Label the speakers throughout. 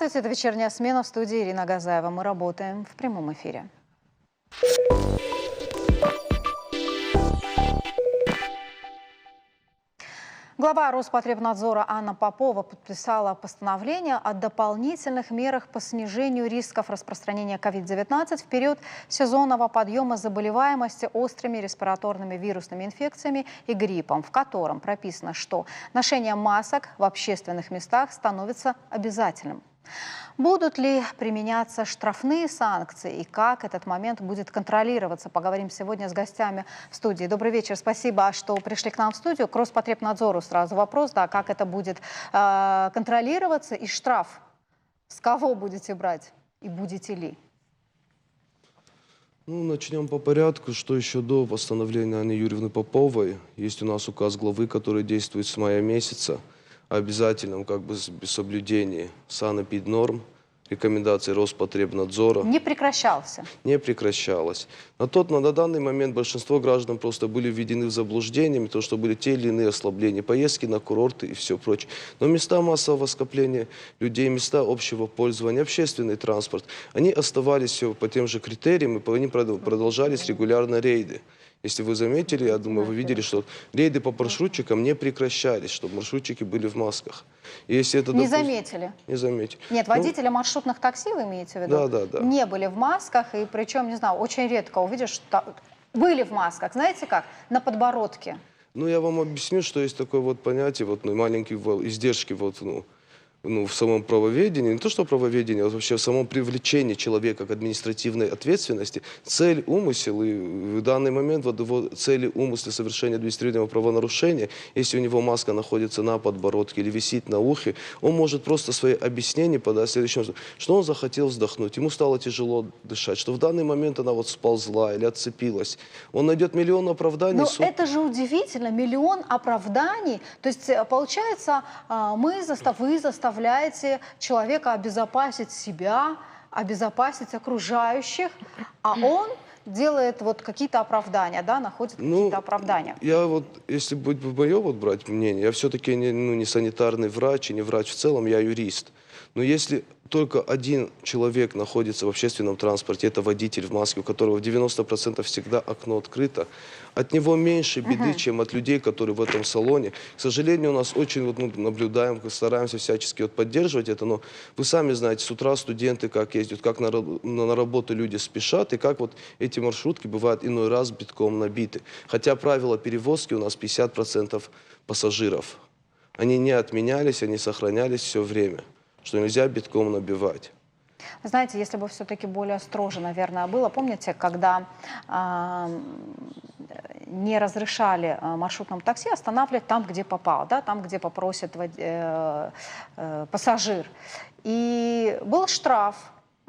Speaker 1: Здравствуйте, это «Вечерняя смена», в студии Ирина Газаева. Мы работаем в прямом эфире. Глава Роспотребнадзора Анна Попова подписала постановление о дополнительных мерах по снижению рисков распространения COVID-19 в период сезонного подъема заболеваемости острыми респираторными вирусными инфекциями и гриппом, в котором прописано, что ношение масок в общественных местах становится обязательным. Будут ли применяться штрафные санкции и как этот момент будет контролироваться? Поговорим сегодня с гостями в студии. Добрый вечер, спасибо, что пришли к нам в студию. К Роспотребнадзору сразу вопрос, да, как это будет контролироваться и штраф. С кого будете брать и будете ли?
Speaker 2: Ну, начнем по порядку. Что еще до постановления Анны Юрьевны Поповой? Есть у нас указ главы, который действует с мая месяца, о обязательном соблюдении санэпиднорм, рекомендаций Роспотребнадзора.
Speaker 1: Не прекращался?
Speaker 2: Не прекращалось. На данный момент большинство граждан просто были введены в заблуждение, то, что были те или иные ослабления, поездки на курорты и все прочее. Но места массового скопления людей, места общего пользования, общественный транспорт, они оставались все по тем же критериям, и они продолжались регулярно рейды. Если вы заметили, я думаю, вы видели, что рейды по маршрутчикам не прекращались, чтобы маршрутчики были в масках. И если это,
Speaker 1: не заметили?
Speaker 2: Не заметили.
Speaker 1: Нет, водители маршрутных такси, вы имеете в виду?
Speaker 2: Да.
Speaker 1: Не были в масках, и причем, не знаю, очень редко увидишь, что были в масках. Знаете как? На подбородке.
Speaker 2: Ну, я вам объясню, что есть такое вот понятие, маленькие издержки в самом правоведении, не то что правоведении, а вообще в самом привлечении человека к административной ответственности, цель, умысел, и в данный момент его цели, умыслы совершения административного правонарушения, если у него маска находится на подбородке или висит на ухе, он может просто свои объяснения подать следующим, что он захотел вздохнуть, ему стало тяжело дышать, что в данный момент она сползла или отцепилась. Он найдет миллион оправданий.
Speaker 1: Но это же удивительно, миллион оправданий. То есть, получается, вы заставляете человека обезопасить себя, обезопасить окружающих, а он делает какие-то оправдания, да, находит какие-то оправдания.
Speaker 2: Если мое брать мнение, я все-таки не санитарный врач и не врач в целом, я юрист. Но если только один человек находится в общественном транспорте, это водитель в маске, у которого в 90% всегда окно открыто, от него меньше беды, чем от людей, которые в этом салоне. К сожалению, у нас очень наблюдаем, стараемся всячески поддерживать это, но вы сами знаете, с утра студенты как ездят, как на работу люди спешат, и как эти маршрутки бывают иной раз битком набиты. Хотя правила перевозки у нас 50% пассажиров. Они не отменялись, они сохранялись все время, что нельзя битком набивать.
Speaker 1: Знаете, если бы все-таки более строже, наверное, было, помните, когда не разрешали маршрутному такси останавливать там, где попал, да, там, где попросит пассажир. И был штраф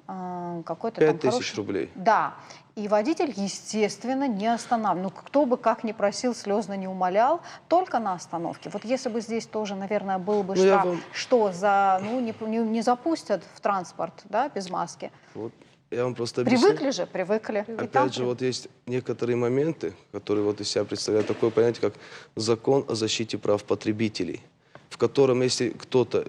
Speaker 1: какой-то
Speaker 2: 5000 рублей.
Speaker 1: Да. И водитель, естественно, не останавливал. Ну, кто бы как ни просил, слезно не умолял, только на остановке. Вот если бы здесь тоже, наверное, был бы штраф, что не запустят в транспорт, да, без маски.
Speaker 2: Я вам просто объясню.
Speaker 1: Привыкли же, привыкли.
Speaker 2: Опять же, есть некоторые моменты, которые из себя представляют такое понятие, как закон о защите прав потребителей, в котором, если кто-то,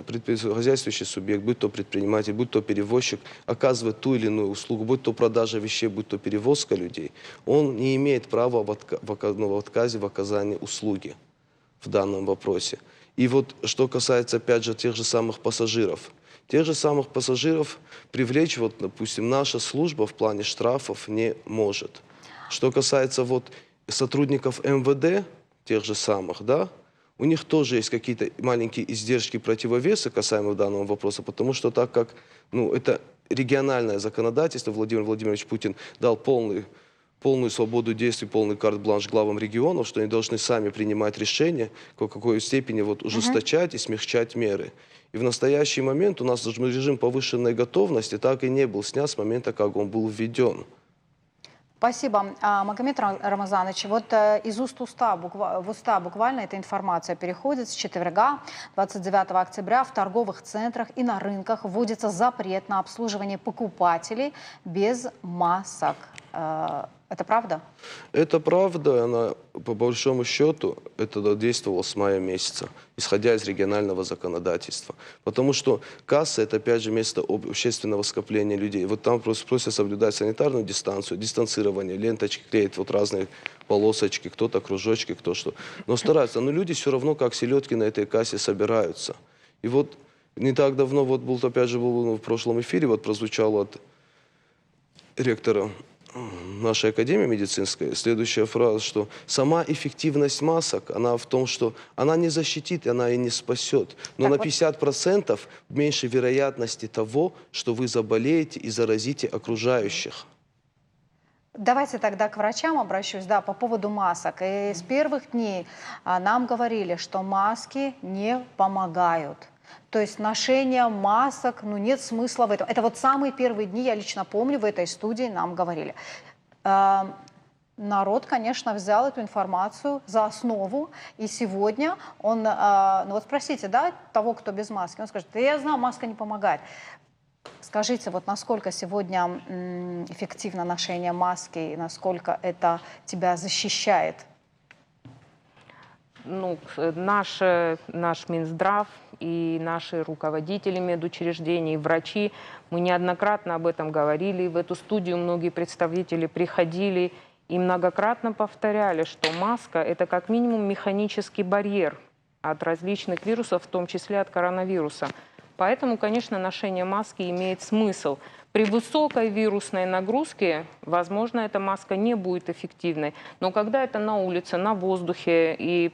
Speaker 2: хозяйствующий субъект, будь то предприниматель, будь то перевозчик, оказывает ту или иную услугу, будь то продажа вещей, будь то перевозка людей, он не имеет права в отказе в оказании услуги в данном вопросе. И что касается, опять же, тех же самых пассажиров. Тех же самых пассажиров привлечь, допустим, наша служба в плане штрафов не может. Что касается сотрудников МВД, тех же самых, да, у них тоже есть какие-то маленькие издержки, противовесы касаемо данного вопроса, потому что так как это региональное законодательство, Владимир Владимирович Путин дал полную свободу действий, полный карт-бланш главам регионов, что они должны сами принимать решения, в какой степени ужесточать и смягчать меры. И в настоящий момент у нас режим повышенной готовности так и не был снят с момента, как он был введен.
Speaker 1: Спасибо, Магомед Рамазанович. Из уст в уста буквально эта информация переходит. С четверга, 29 октября, в торговых центрах и на рынках вводится запрет на обслуживание покупателей без масок. Это правда?
Speaker 2: Это правда, она, по большому счету, это действовало с мая месяца, исходя из регионального законодательства. Потому что касса – это, опять же, место общественного скопления людей. Вот там просто просят соблюдать санитарную дистанцию, дистанцирование, ленточки клеят, вот разные полосочки, кто-то кружочки, кто что. Но стараются. Но люди все равно, как селедки на этой кассе, собираются. И вот не так давно, вот был, опять же, был в прошлом эфире, вот прозвучало от ректора нашей академии медицинской следующая фраза, что сама эффективность масок, она в том, что она не защитит, она и не спасет. Но
Speaker 1: Так
Speaker 2: на
Speaker 1: вот-
Speaker 2: 50% меньше вероятности того, что вы заболеете и заразите окружающих.
Speaker 1: Давайте тогда к врачам обращусь, да, по поводу масок. И с первых дней нам говорили, что маски не помогают. То есть ношение масок, ну нет смысла в этом. Это вот самые первые дни, я лично помню, в этой студии нам говорили. Народ, конечно, взял эту информацию за основу, и сегодня он, ну вот спросите, да, того, кто без маски, он скажет, да я знаю, маска не помогает. Скажите, вот насколько сегодня эффективно ношение маски и насколько это тебя защищает?
Speaker 3: Ну, наш Минздрав и наши руководители медучреждений, врачи, мы неоднократно об этом говорили. В эту студию многие представители приходили и многократно повторяли, что маска – это как минимум механический барьер от различных вирусов, в том числе от коронавируса. Поэтому, конечно, ношение маски имеет смысл. При высокой вирусной нагрузке, возможно, эта маска не будет эффективной. Но когда это на улице, на воздухе, и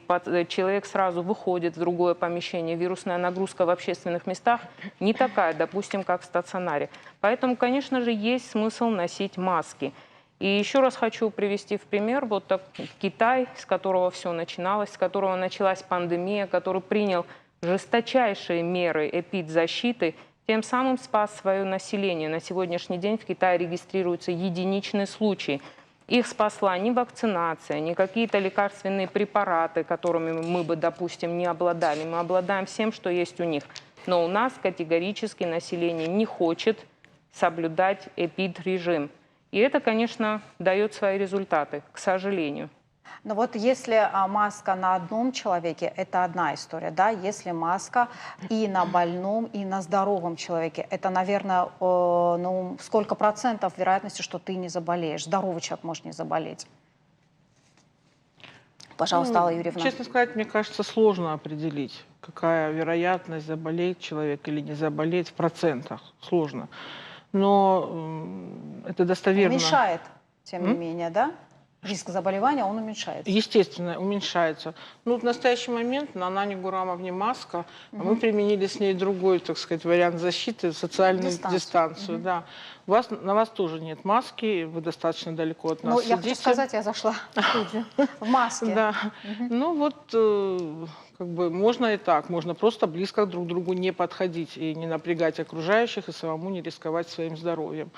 Speaker 3: человек сразу выходит в другое помещение, вирусная нагрузка в общественных местах не такая, допустим, как в стационаре. Поэтому, конечно же, есть смысл носить маски. И еще раз хочу привести в пример вот так, Китай, с которого все начиналось, с которого началась пандемия, который принял жесточайшие меры эпидзащиты, тем самым спас свое население. На сегодняшний день в Китае регистрируются единичные случаи. Их спасла ни вакцинация, ни какие-то лекарственные препараты, которыми мы бы, допустим, не обладали. Мы обладаем всем, что есть у них. Но у нас категорически население не хочет соблюдать эпидрежим. И это, конечно, дает свои результаты, к сожалению.
Speaker 1: Но вот если маска на одном человеке, это одна история, да? Если маска и на больном, и на здоровом человеке, это, наверное, ну, сколько процентов вероятности, что ты не заболеешь? Здоровый человек может не заболеть. Пожалуйста, Алла Юрьевна.
Speaker 4: Честно сказать, мне кажется, сложно определить, какая вероятность заболеть человек или не заболеть в процентах. Сложно. Но это достоверно.
Speaker 1: Уменьшает, тем не менее, да? Риск заболевания, он уменьшается.
Speaker 4: Естественно, уменьшается. Ну, в настоящий момент на Нане Гурамовне маска, а мы применили с ней другой, так сказать, вариант защиты, социальную дистанцию. Да. На вас тоже нет маски, вы достаточно далеко от нас
Speaker 1: Ну,
Speaker 4: сидите.
Speaker 1: я хочу сказать, я зашла в студию в маске.
Speaker 4: Да. Ну вот, как бы можно и так. Можно просто близко друг к другу не подходить и не напрягать окружающих, и самому не рисковать своим здоровьем.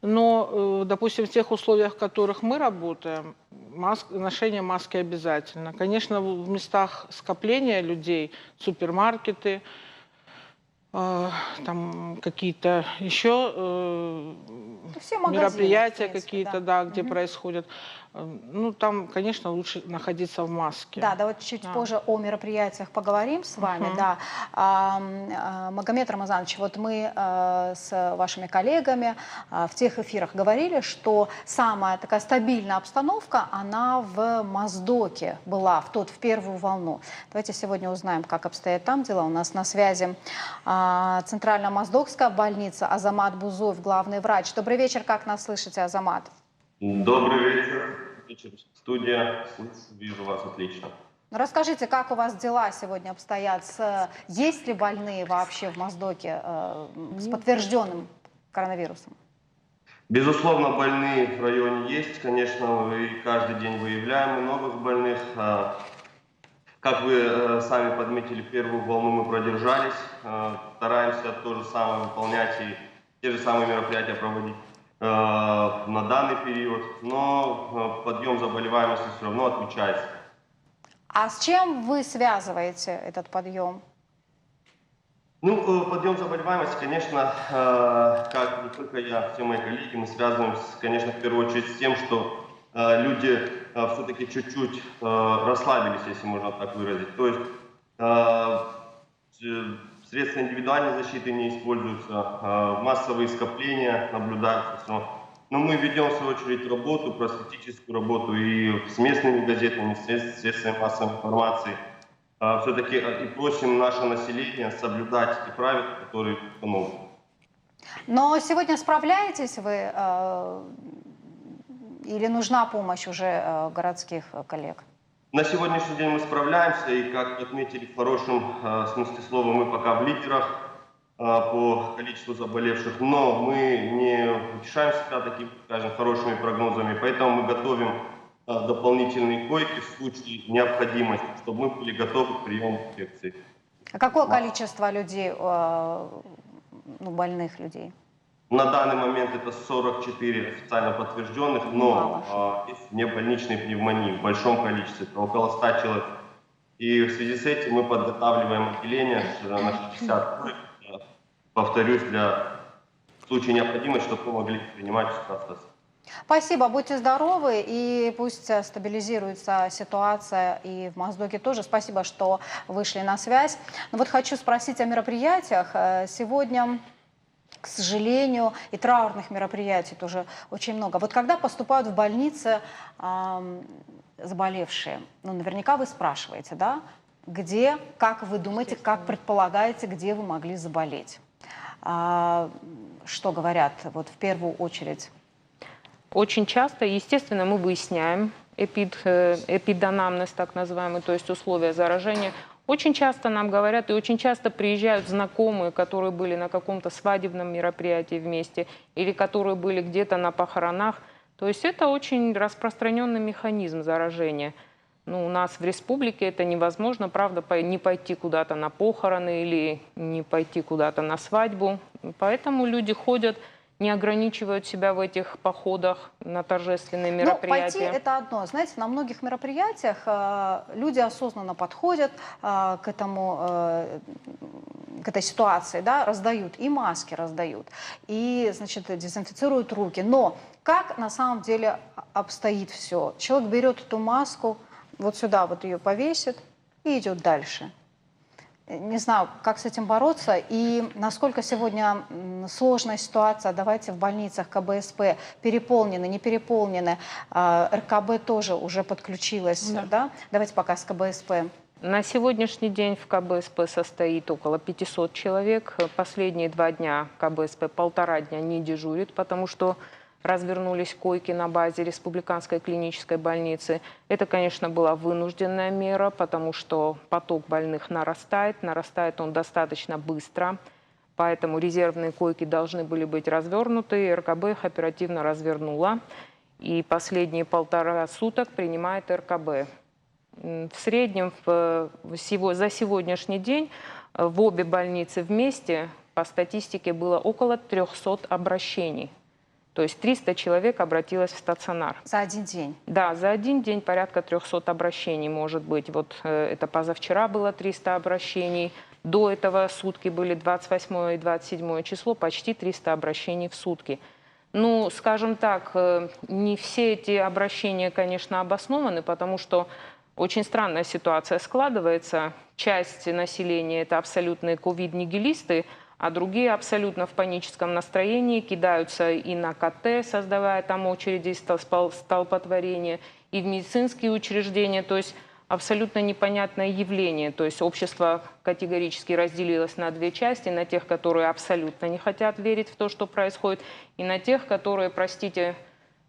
Speaker 4: Но, допустим, в тех условиях, в которых мы работаем, ношение маски обязательно. Конечно, в местах скопления людей, супермаркеты, там какие-то еще
Speaker 1: Все магазины,
Speaker 4: мероприятия
Speaker 1: в принципе,
Speaker 4: какие-то, да, где происходят. Ну, там, конечно, лучше находиться в маске.
Speaker 1: Да, вот чуть позже о мероприятиях поговорим с вами. Да. Магомед Рамазанович, вот мы с вашими коллегами в тех эфирах говорили, что самая такая стабильная обстановка, она в Моздоке была в первую волну. Давайте сегодня узнаем, как обстоят там дела. У нас на связи Центрально-Моздокская больница, Азамат Бузуев, главный врач. Добрый вечер, как нас слышите, Азамат?
Speaker 5: Добрый вечер. Студия. Вижу вас отлично.
Speaker 1: Ну, расскажите, как у вас дела сегодня обстоят? Есть ли больные вообще в Моздоке с подтвержденным коронавирусом?
Speaker 5: Безусловно, больные в районе есть. Конечно, и каждый день выявляем новых больных. Как вы сами подметили, первую волну мы продержались. Стараемся то же самое выполнять и те же самые мероприятия проводить на данный период, но подъем заболеваемости все равно отмечается.
Speaker 1: А с чем вы связываете этот подъем?
Speaker 5: Ну, подъем заболеваемости, конечно, как не только я, все мои коллеги, мы связываемся, конечно, в первую очередь с тем, что люди все-таки чуть-чуть расслабились, если можно так выразить. То есть средства индивидуальной защиты не используются, массовые скопления наблюдаются. Но мы ведем, в свою очередь, работу, просветительскую работу и с местными газетами, с средствами массовой информации. Все-таки и просим наше население соблюдать те правила, которые установлены.
Speaker 1: Но сегодня справляетесь вы или нужна помощь уже городских коллег?
Speaker 5: На сегодняшний день мы справляемся, и, как отметили в хорошем смысле слова, мы пока в лидерах по количеству заболевших, но мы не утешаем себя такими, скажем, хорошими прогнозами, поэтому мы готовим дополнительные койки в случае необходимости, чтобы мы были готовы к приему инфекции.
Speaker 1: А какое количество людей, больных людей?
Speaker 5: На данный момент это 44 официально подтвержденных, но есть внебольничные пневмонии в большом количестве, это около 100 человек. И в связи с этим мы подготавливаем отделение на 60 коек, повторюсь, в случае необходимости, чтобы мы могли принимать ситуацию.
Speaker 1: Спасибо, будьте здоровы, и пусть стабилизируется ситуация и в Моздоке тоже. Спасибо, что вышли на связь. Но вот хочу спросить о мероприятиях. Сегодня, к сожалению, и траурных мероприятий тоже очень много. Вот когда поступают в больницы заболевшие, наверняка вы спрашиваете, да, где, как вы думаете, как предполагаете, где вы могли заболеть? Что говорят вот в первую очередь?
Speaker 3: Очень часто, естественно, мы выясняем эпиданамнез, так называемый, то есть условия заражения. Очень часто нам говорят, и очень часто приезжают знакомые, которые были на каком-то свадебном мероприятии вместе, или которые были где-то на похоронах. То есть это очень распространенный механизм заражения. У нас в республике это невозможно, правда, не пойти куда-то на похороны или не пойти куда-то на свадьбу. Поэтому люди ходят, не ограничивают себя в этих походах на торжественные мероприятия.
Speaker 1: Пойти – это одно. Знаете, на многих мероприятиях люди осознанно подходят к этой ситуации, да, раздают, и маски раздают, и, значит, дезинфицируют руки. Но как на самом деле обстоит все? Человек берет эту маску, вот сюда вот ее повесит и идет дальше. Не знаю, как с этим бороться и насколько сегодня сложная ситуация. Давайте в больницах КБСП переполнены, не переполнены. РКБ тоже уже подключилась. Да? Давайте пока с КБСП.
Speaker 3: На сегодняшний день в КБСП состоит около 500 человек. Последние 2 дня КБСП 1,5 дня не дежурит, потому что развернулись койки на базе Республиканской клинической больницы. Это, конечно, была вынужденная мера, потому что поток больных нарастает. Нарастает он достаточно быстро, поэтому резервные койки должны были быть развернуты. РКБ их оперативно развернула. И последние 1,5 суток принимает РКБ. В среднем за сегодняшний день в обе больницы вместе по статистике было около 300 обращений. То есть 300 человек обратилось в стационар.
Speaker 1: За один день?
Speaker 3: Да, за один день порядка 300 обращений может быть. Вот это позавчера было 300 обращений. До этого сутки были 28 и 27 число, почти 300 обращений в сутки. Скажем так, не все эти обращения, конечно, обоснованы, потому что очень странная ситуация складывается. Часть населения – это абсолютные ковид-нигилисты, а другие абсолютно в паническом настроении кидаются и на КТ, создавая там очереди, столпотворения, и в медицинские учреждения. То есть абсолютно непонятное явление. То есть общество категорически разделилось на 2 части. На тех, которые абсолютно не хотят верить в то, что происходит, и на тех, которые, простите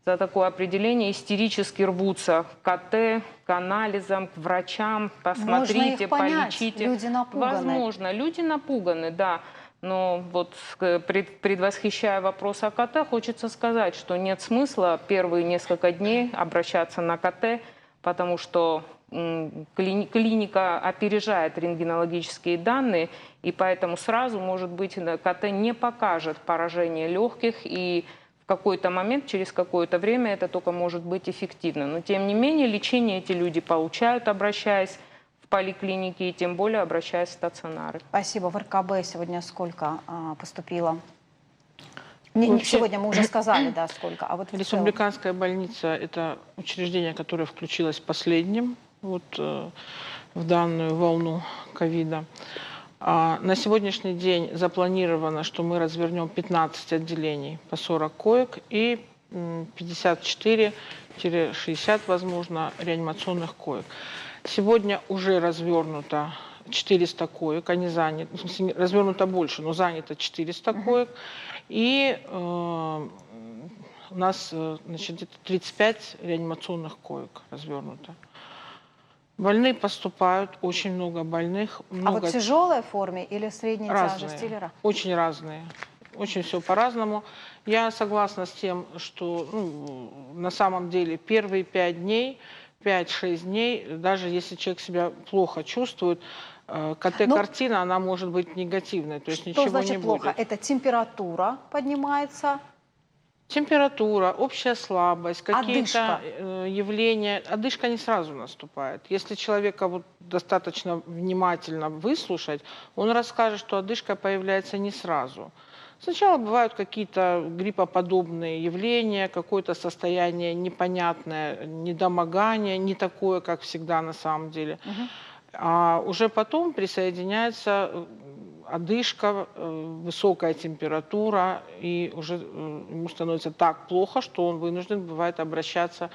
Speaker 3: за такое определение, истерически рвутся к КТ, к анализам, к врачам. Посмотрите, полечите.
Speaker 1: Люди напуганы.
Speaker 3: Возможно, люди напуганы, да. Но вот предвосхищая вопрос о КТ, хочется сказать, что нет смысла первые несколько дней обращаться на КТ, потому что клиника опережает рентгенологические данные, и поэтому сразу, может быть, КТ не покажет поражение легких, и в какой-то момент, через какое-то время это только может быть эффективно. Но тем не менее, лечение эти люди получают, обращаясь в поликлинике и тем более обращаясь в стационары.
Speaker 1: Спасибо. В РКБ сегодня сколько поступило?
Speaker 4: Вообще-
Speaker 1: Сегодня мы уже сказали, да, сколько. А вот в целом?
Speaker 4: Республиканская больница – это учреждение, которое включилось последним вот, в данную волну ковида. На сегодняшний день запланировано, что мы развернем 15 отделений по 40 коек и 54-60, возможно, реанимационных коек. Сегодня уже развернуто 400 коек, они заняты, в смысле, развернуто больше, но занято 400 коек. И у нас, значит, где-то 35 реанимационных коек развернуто. Больные поступают, очень много больных.
Speaker 1: А
Speaker 4: Много...
Speaker 1: вот в тяжелой форме или средней
Speaker 4: разные,
Speaker 1: тяжести? Или...
Speaker 4: очень разные. Очень все по-разному. Я согласна с тем, что на самом деле первые 5 дней, 5-6 дней, даже если человек себя плохо чувствует, КТ-картина, она может быть негативной, то есть
Speaker 1: Что
Speaker 4: ничего
Speaker 1: значит
Speaker 4: не
Speaker 1: плохо?
Speaker 4: будет.
Speaker 1: Это температура поднимается?
Speaker 4: Температура, общая слабость, какие-то
Speaker 1: Одышка?
Speaker 4: явления. Одышка не сразу наступает. Если человека вот достаточно внимательно выслушать, он расскажет, что одышка появляется не сразу. Сначала бывают какие-то гриппоподобные явления, какое-то состояние непонятное, недомогание, не такое, как всегда на самом деле. А уже потом присоединяется одышка, высокая температура, и уже ему становится так плохо, что он вынужден бывает обращаться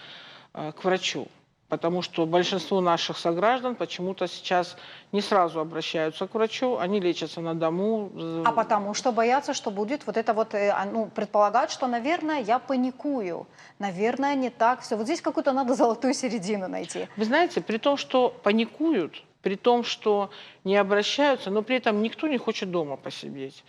Speaker 4: к врачу. Потому что большинство наших сограждан почему-то сейчас не сразу обращаются к врачу, они лечатся на дому.
Speaker 1: А потому что боятся, что будет вот это вот, предполагают, что, наверное, я паникую, наверное, не так все. Вот здесь какую-то надо золотую середину найти.
Speaker 4: Вы знаете, при том, что паникуют, при том, что не обращаются, но при этом никто не хочет дома посидеть.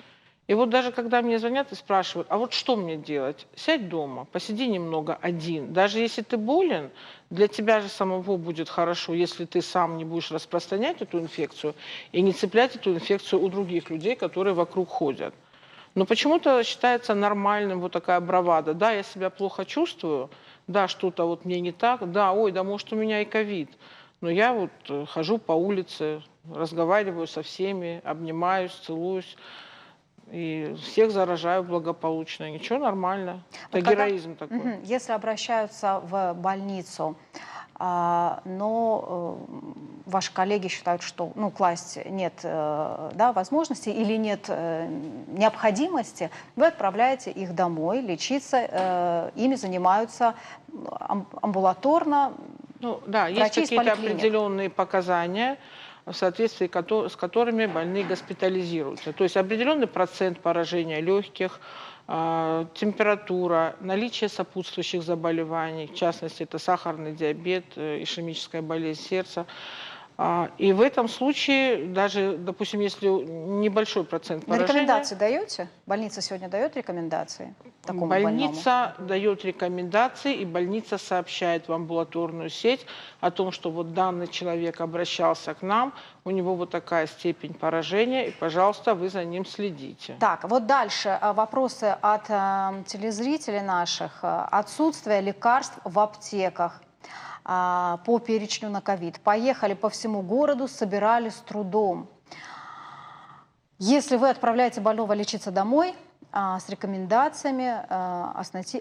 Speaker 4: И вот даже когда мне звонят и спрашивают, а вот что мне делать? Сядь дома, посиди немного один. Даже если ты болен, для тебя же самого будет хорошо, если ты сам не будешь распространять эту инфекцию и не цеплять эту инфекцию у других людей, которые вокруг ходят. Но почему-то считается нормальным вот такая бравада. Да, я себя плохо чувствую, да, что-то вот мне не так, да, ой, да может у меня и ковид. Но я вот хожу по улице, разговариваю со всеми, обнимаюсь, целуюсь. И всех заражаю благополучно. Ничего, нормально. Это
Speaker 1: Вот когда-
Speaker 4: героизм такой.
Speaker 1: Если обращаются в больницу, но ваши коллеги считают, что класть нет возможности или нет необходимости, вы отправляете их домой лечиться, ими занимаются амбулаторно.
Speaker 4: Ну, да, есть
Speaker 1: врачи из
Speaker 4: какие-то
Speaker 1: поликлиник.
Speaker 4: определенные показания, в соответствии с которыми больные госпитализируются. То есть определенный процент поражения легких, температура, наличие сопутствующих заболеваний, в частности, это сахарный диабет, ишемическая болезнь сердца. И в этом случае, даже, допустим, если небольшой процент
Speaker 1: На
Speaker 4: поражения...
Speaker 1: рекомендации даете? Больница сегодня дает рекомендации такому больному?
Speaker 4: Больница дает рекомендации, и больница сообщает в амбулаторную сеть о том, что вот данный человек обращался к нам, у него вот такая степень поражения, и, пожалуйста, вы за ним следите.
Speaker 1: Так, вот дальше вопросы от телезрителей наших. Отсутствие лекарств в аптеках по перечню на ковид. Поехали по всему городу, собирали с трудом. Если вы отправляете больного лечиться домой, с рекомендациями,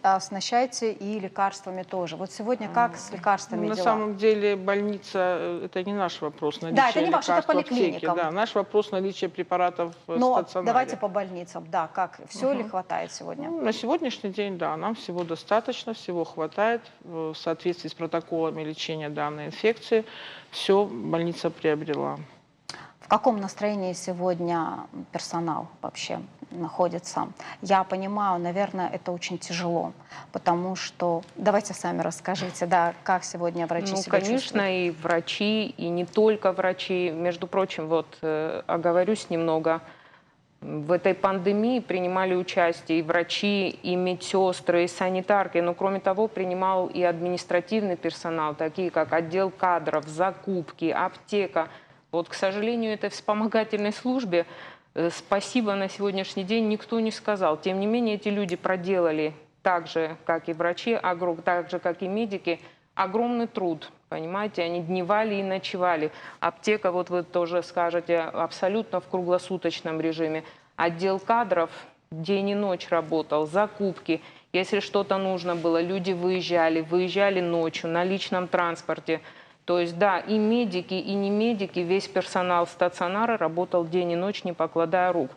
Speaker 1: оснащайте и лекарствами тоже. Вот сегодня как с лекарствами
Speaker 4: На
Speaker 1: дела?
Speaker 4: самом деле больница – это не наш вопрос, наличие
Speaker 1: Да, это не ваш, это
Speaker 4: лекарств в аптеке.
Speaker 1: поликлиникам.
Speaker 4: Да, наш вопрос – наличие препаратов в
Speaker 1: Но
Speaker 4: стационаре.
Speaker 1: давайте по больницам. Да, как? Все ли хватает сегодня?
Speaker 4: Ну, на сегодняшний день, да, нам всего достаточно, всего хватает. В соответствии с протоколами лечения данной инфекции все больница приобрела.
Speaker 1: В каком настроении сегодня персонал вообще находится? Я понимаю, наверное, это очень тяжело, потому что... Давайте сами расскажите, да, как сегодня врачи себя
Speaker 3: конечно,
Speaker 1: чувствуют?
Speaker 3: и врачи, и не только врачи. Между прочим, вот оговорюсь немного, в этой пандемии принимали участие и врачи, и медсестры, и санитарки. Но, кроме того, принимал и административный персонал, такие как отдел кадров, закупки, аптека. Вот, к сожалению, этой вспомогательной службе спасибо на сегодняшний день никто не сказал. Тем не менее, эти люди проделали так же, как и врачи, так же, как и медики, огромный труд, понимаете, они дневали и ночевали. Аптека, вот вы тоже скажете, абсолютно в круглосуточном режиме. Отдел кадров день и ночь работал, закупки. Если что-то нужно было, люди выезжали ночью на личном транспорте. То есть, да, и медики, и не медики, весь персонал стационара работал день и ночь, не покладая рук.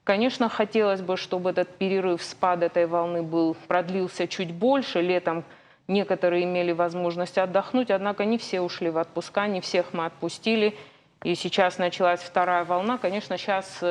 Speaker 3: Конечно, хотелось бы, чтобы этот перерыв, спад этой волны продлился чуть больше. Летом некоторые имели возможность отдохнуть, однако не все ушли в отпуска, не всех мы отпустили. И сейчас началась вторая волна. Конечно, сейчас,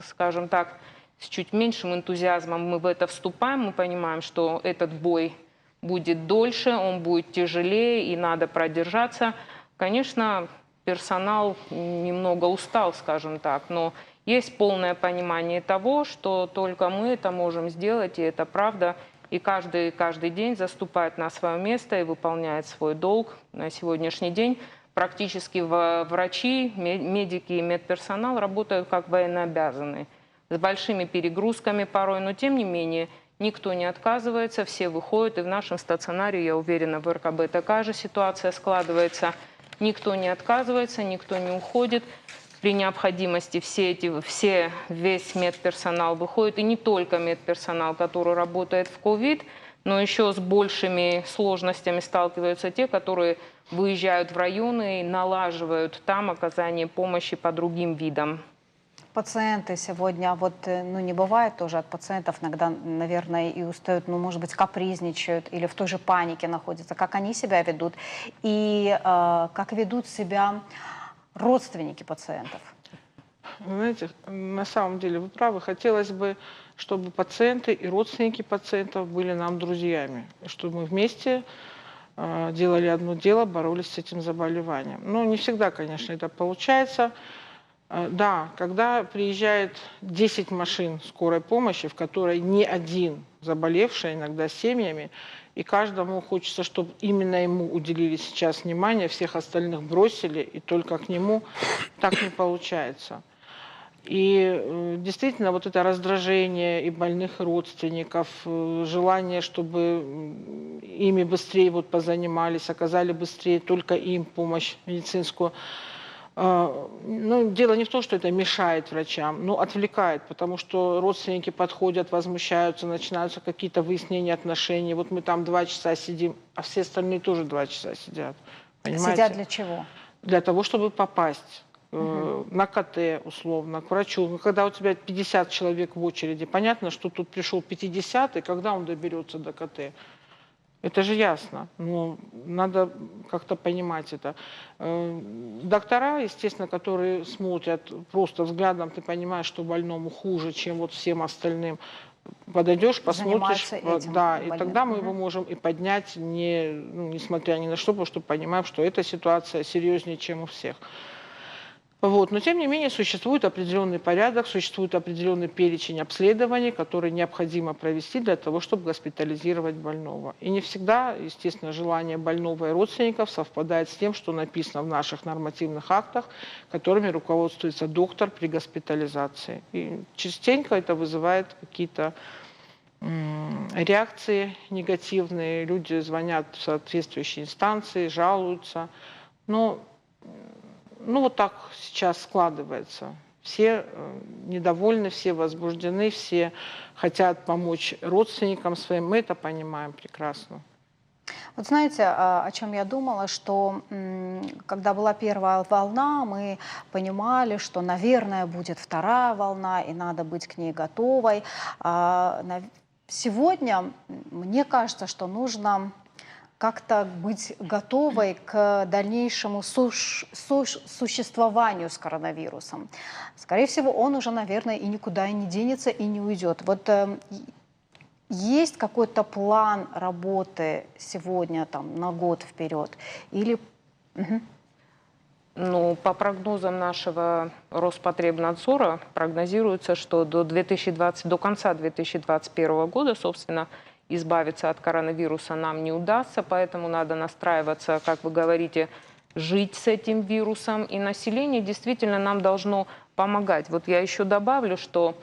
Speaker 3: скажем так, с чуть меньшим энтузиазмом мы в это вступаем. Мы понимаем, что этот бой будет дольше, он будет тяжелее, и надо продержаться. Конечно, персонал немного устал, скажем так, но есть полное понимание того, что только мы это можем сделать, и это правда. И каждый день заступает на свое место и выполняет свой долг. На сегодняшний день практически врачи, медики и медперсонал работают как военнообязанные, с большими перегрузками порой, но тем не менее никто не отказывается, все выходят, и в нашем стационаре, я уверена, в РКБ такая же ситуация складывается. Никто не отказывается, никто не уходит. При необходимости весь медперсонал выходит, и не только медперсонал, который работает в ковид, но еще с большими сложностями сталкиваются те, которые выезжают в районы и налаживают там оказание помощи по другим видам.
Speaker 1: Пациенты сегодня, вот, ну, не бывает тоже от пациентов иногда, наверное, и устают, ну, может быть, капризничают или в той же панике находятся. Как они себя ведут и как ведут себя родственники пациентов?
Speaker 4: Знаете, на самом деле вы правы. Хотелось бы, чтобы пациенты и родственники пациентов были нам друзьями, и чтобы мы вместе делали одно дело, боролись с этим заболеванием. Но не всегда, конечно, это получается. Да, когда приезжает 10 машин скорой помощи, в которой не один заболевший, иногда с семьями, и каждому хочется, чтобы именно ему уделили сейчас внимание, всех остальных бросили, и только к нему, так не получается. И действительно, вот это раздражение и больных родственников, желание, чтобы ими быстрее вот позанимались, оказали быстрее только им помощь медицинскую. Ну, дело не в том, что это мешает врачам, но отвлекает, потому что родственники подходят, возмущаются, начинаются какие-то выяснения отношений. Вот мы там 2 часа сидим, а все остальные тоже 2 часа сидят. Понимаете?
Speaker 1: Сидят для чего?
Speaker 4: Для того, чтобы попасть на КТ, условно, к врачу. Когда у тебя 50 человек в очереди, понятно, что тут пришел 50-й, когда он доберется до КТ? Это же ясно, но надо как-то понимать это. Доктора, естественно, которые смотрят просто взглядом, ты понимаешь, что больному хуже, чем вот всем остальным. Подойдешь, посмотришь, да, и тогда мы его можем и поднять, несмотря ни на что, потому что понимаем, что эта ситуация серьезнее, чем у всех. Вот. Но, тем не менее, существует определенный порядок, существует определенный перечень обследований, которые необходимо провести для того, чтобы госпитализировать больного. И не всегда, естественно, желание больного и родственников совпадает с тем, что написано в наших нормативных актах, которыми руководствуется доктор при госпитализации. И частенько это вызывает какие-то реакции негативные, люди звонят в соответствующие инстанции, жалуются. Но вот так сейчас складывается. Все недовольны, все возбуждены, все хотят помочь родственникам своим. Мы это понимаем прекрасно.
Speaker 1: Вот знаете, о чем я думала, что когда была первая волна, мы понимали, что, наверное, будет вторая волна, и надо быть к ней готовой. Сегодня мне кажется, что нужно как-то быть готовой к дальнейшему существованию с коронавирусом. Скорее всего, он уже, наверное, и никуда и не денется, и не уйдет. Вот есть какой-то план работы сегодня там, на год вперед? Или...
Speaker 3: Ну, по прогнозам нашего Роспотребнадзора прогнозируется, что до конца 2021 года, собственно, избавиться от коронавируса нам не удастся, поэтому надо настраиваться, как вы говорите, жить с этим вирусом. И население действительно нам должно помогать. Вот я еще добавлю, что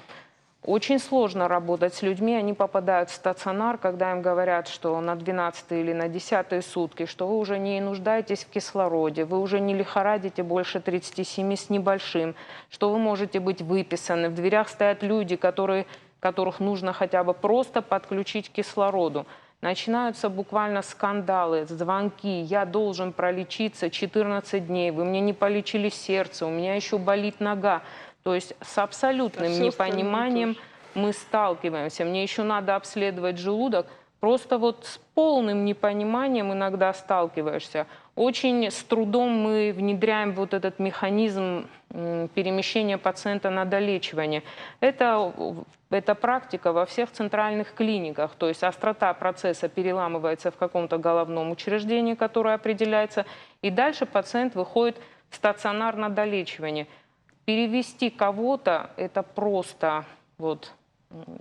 Speaker 3: Очень сложно работать с людьми, они попадают в стационар, когда им говорят, что на 12 или на 10 сутки, что вы уже не нуждаетесь в кислороде, вы уже не лихорадите больше 37 с небольшим, что вы можете быть выписаны. В дверях стоят люди, которых нужно хотя бы просто подключить к кислороду. Начинаются буквально скандалы, звонки. Я должен пролечиться 14 дней, вы мне не полечили сердце, у меня еще болит нога. То есть с абсолютным
Speaker 4: А всё остальное
Speaker 3: непониманием мы сталкиваемся. Мне еще надо обследовать желудок. Просто вот с полным непониманием иногда сталкиваешься. Очень с трудом мы внедряем вот этот механизм перемещения пациента на долечивание. Это практика во всех центральных клиниках. То есть острота процесса переламывается в каком-то головном учреждении, которое определяется, и дальше пациент выходит в стационар на долечивание. Перевести кого-то – это просто, вот,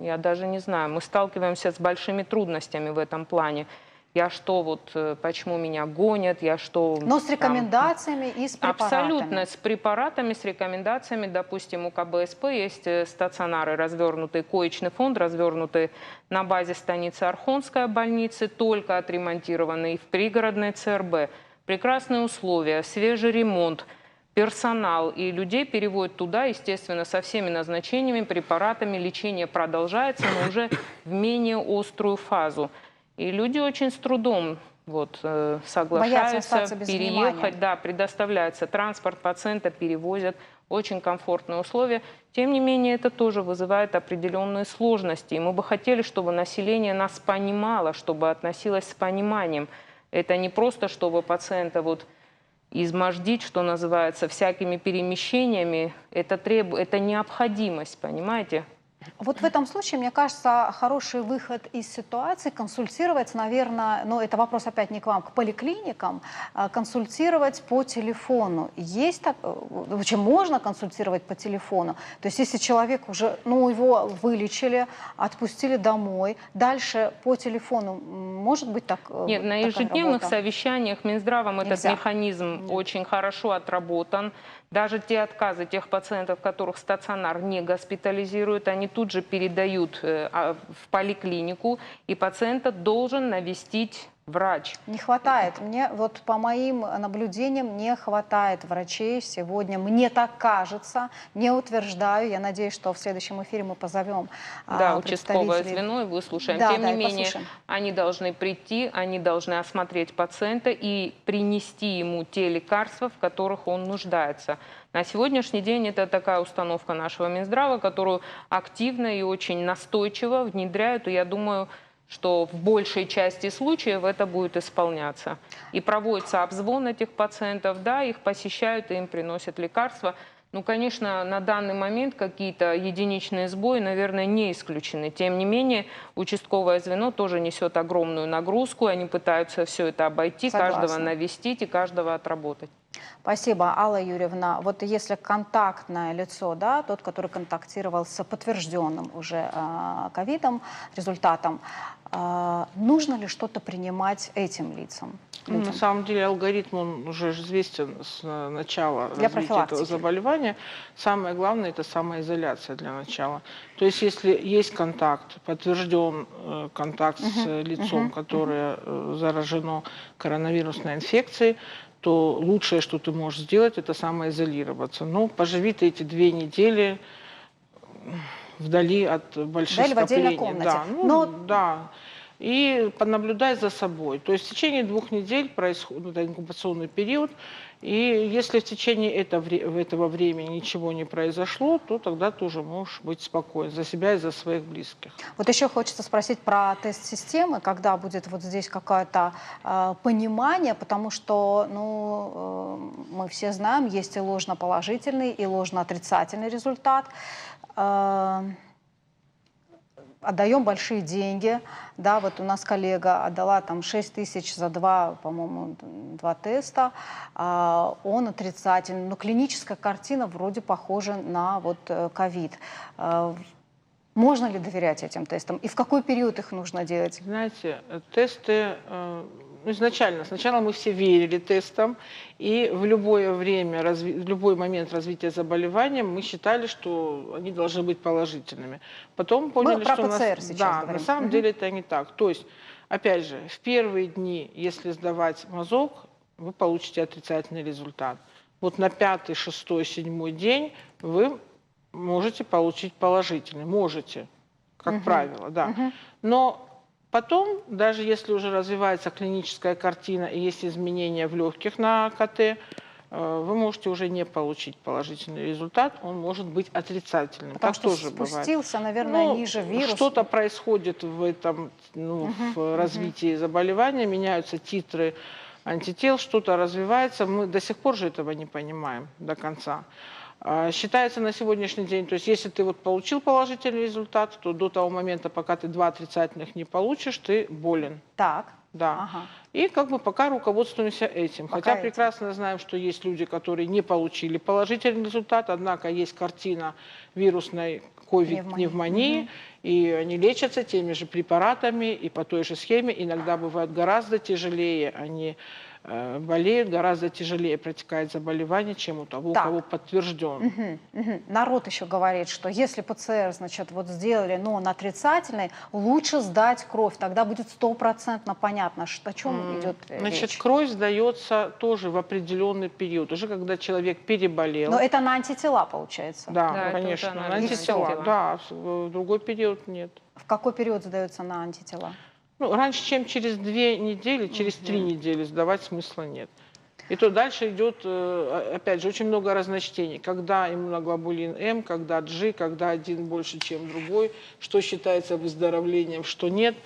Speaker 3: я даже не знаю, мы сталкиваемся с большими трудностями в этом плане. Я что, вот, почему меня гонят, я что…
Speaker 1: Но с
Speaker 3: там,
Speaker 1: рекомендациями и с препаратами.
Speaker 3: абсолютно, с препаратами, с рекомендациями. Допустим, у КБСП есть стационары, развернутый коечный фонд, развернутый на базе станицы Архонская больницы, только отремонтированный, в пригородной ЦРБ. Прекрасные условия, свежий ремонт. Персонал и людей переводят туда, естественно, со всеми назначениями, препаратами. Лечение продолжается, но уже в менее острую фазу. И люди очень с трудом соглашаются переехать. Да, предоставляется транспорт, пациента перевозят. Очень комфортные условия. Тем не менее, это тоже вызывает определенные сложности. И мы бы хотели, чтобы население нас понимало, чтобы относилось с пониманием. Это не просто, чтобы пациента измождить, что называется, всякими перемещениями, это необходимость, понимаете?
Speaker 1: Вот в этом случае, мне кажется, хороший выход из ситуации — консультировать, наверное, но это вопрос опять не к вам, к поликлиникам, консультировать по телефону. Есть так, вообще можно консультировать по телефону? То есть если человек уже, его вылечили, отпустили домой, дальше по телефону может быть так?
Speaker 3: Нет, на ежедневных совещаниях Минздравом этот механизм очень хорошо отработан. Даже те отказы тех пациентов, которых стационар не госпитализирует, они тут же передают в поликлинику, и пациента должен навестить врач.
Speaker 1: Не хватает. Мне по моим наблюдениям не хватает врачей сегодня. Мне так кажется, не утверждаю. Я надеюсь, что в следующем эфире мы позовем
Speaker 3: участковое звено и выслушаем. Тем не менее, они должны прийти, они должны осмотреть пациента и принести ему те лекарства, в которых он нуждается. На сегодняшний день это такая установка нашего Минздрава, которую активно и очень настойчиво внедряют. И я думаю, что в большей части случаев это будет исполняться. И проводится обзвон этих пациентов, да, их посещают и им приносят лекарства. Конечно, на данный момент какие-то единичные сбои, наверное, не исключены. Тем не менее, участковое звено тоже несет огромную нагрузку. Они пытаются все это обойти, каждого навестить и каждого отработать.
Speaker 1: Спасибо, Алла Юрьевна. Если контактное лицо, да, тот, который контактировал с подтвержденным уже ковидом, результатом, нужно ли что-то принимать этим лицам?
Speaker 4: На самом деле алгоритм, он уже известен с начала развития этого заболевания. Самое главное – это самоизоляция для начала. То есть если есть контакт, подтвержден контакт с лицом, которое заражено коронавирусной инфекцией, то лучшее, что ты можешь сделать, это самоизолироваться. Поживи ты эти 2 недели вдали от больших скоплений.
Speaker 1: В отдельной комнате.
Speaker 4: Да. И понаблюдай за собой. То есть в течение 2 недель происходит инкубационный период. И если в течение этого времени ничего не произошло, то тогда ты уже можешь быть спокоен за себя и за своих близких.
Speaker 1: Еще хочется спросить про тест системы, когда будет здесь какое-то понимание, потому что мы все знаем, есть и ложноположительный, и ложноотрицательный результат. Отдаем большие деньги. Да, у нас коллега отдала 6 тысяч за 2 теста. Он отрицательный. Но клиническая картина вроде похожа на ковид. Можно ли доверять этим тестам? И в какой период их нужно делать?
Speaker 4: Знаете, тесты изначально, сначала мы все верили тестам, и в любое время, в любой момент развития заболевания мы считали, что они должны быть положительными. Потом поняли,
Speaker 1: про
Speaker 4: что
Speaker 1: ПЦР сейчас
Speaker 4: да,
Speaker 1: говорим.
Speaker 4: на самом деле это не так. То есть, опять же, в первые дни, если сдавать мазок, вы получите отрицательный результат. Вот на 5-й, 6-й, 7-й день вы можете получить положительный. Можете, как правило, да. Но потом, даже если уже развивается клиническая картина и есть изменения в легких на КТ, вы можете уже не получить положительный результат, он может быть отрицательным.
Speaker 1: Потому
Speaker 4: так
Speaker 1: что
Speaker 4: тоже бывает.
Speaker 1: спустился, наверное,
Speaker 4: Ну,
Speaker 1: ниже вирус.
Speaker 4: Что-то происходит в этом, в развитии заболевания, меняются титры антител, что-то развивается. Мы до сих пор же этого не понимаем до конца. Считается на сегодняшний день, то есть если ты вот получил положительный результат, то до того момента, пока ты 2 отрицательных не получишь, ты болен.
Speaker 1: Так.
Speaker 4: Да.
Speaker 1: Ага.
Speaker 4: И как бы пока руководствуемся этим.
Speaker 1: Пока
Speaker 4: Хотя
Speaker 1: этим.
Speaker 4: прекрасно знаем, что есть люди, которые не получили положительный результат, однако есть картина вирусной ковид-пневмонии, и они лечатся теми же препаратами и по той же схеме. Иногда бывают гораздо тяжелее, они болеют, гораздо тяжелее протекает заболевание, чем у того, у
Speaker 1: Так.
Speaker 4: кого подтвержден.
Speaker 1: Народ еще говорит, что если ПЦР, значит, вот сделали, но он отрицательный, лучше сдать кровь, тогда будет 100% понятно, о чем идет
Speaker 4: Значит,
Speaker 1: речь.
Speaker 4: кровь сдается тоже в определенный период, уже когда человек переболел.
Speaker 1: Но это на антитела получается.
Speaker 4: Да,
Speaker 3: Да, это
Speaker 4: конечно,
Speaker 3: уже
Speaker 4: на
Speaker 3: анализ
Speaker 4: антитела.
Speaker 3: антитела.
Speaker 4: Да, в другой период нет.
Speaker 1: В какой период сдается на антитела?
Speaker 4: Ну, раньше, чем через 2 недели, через 3 недели сдавать смысла нет. И то дальше идет, опять же, очень много разночтений. Когда иммуноглобулин М, когда G, когда один больше, чем другой, что считается выздоровлением, что нет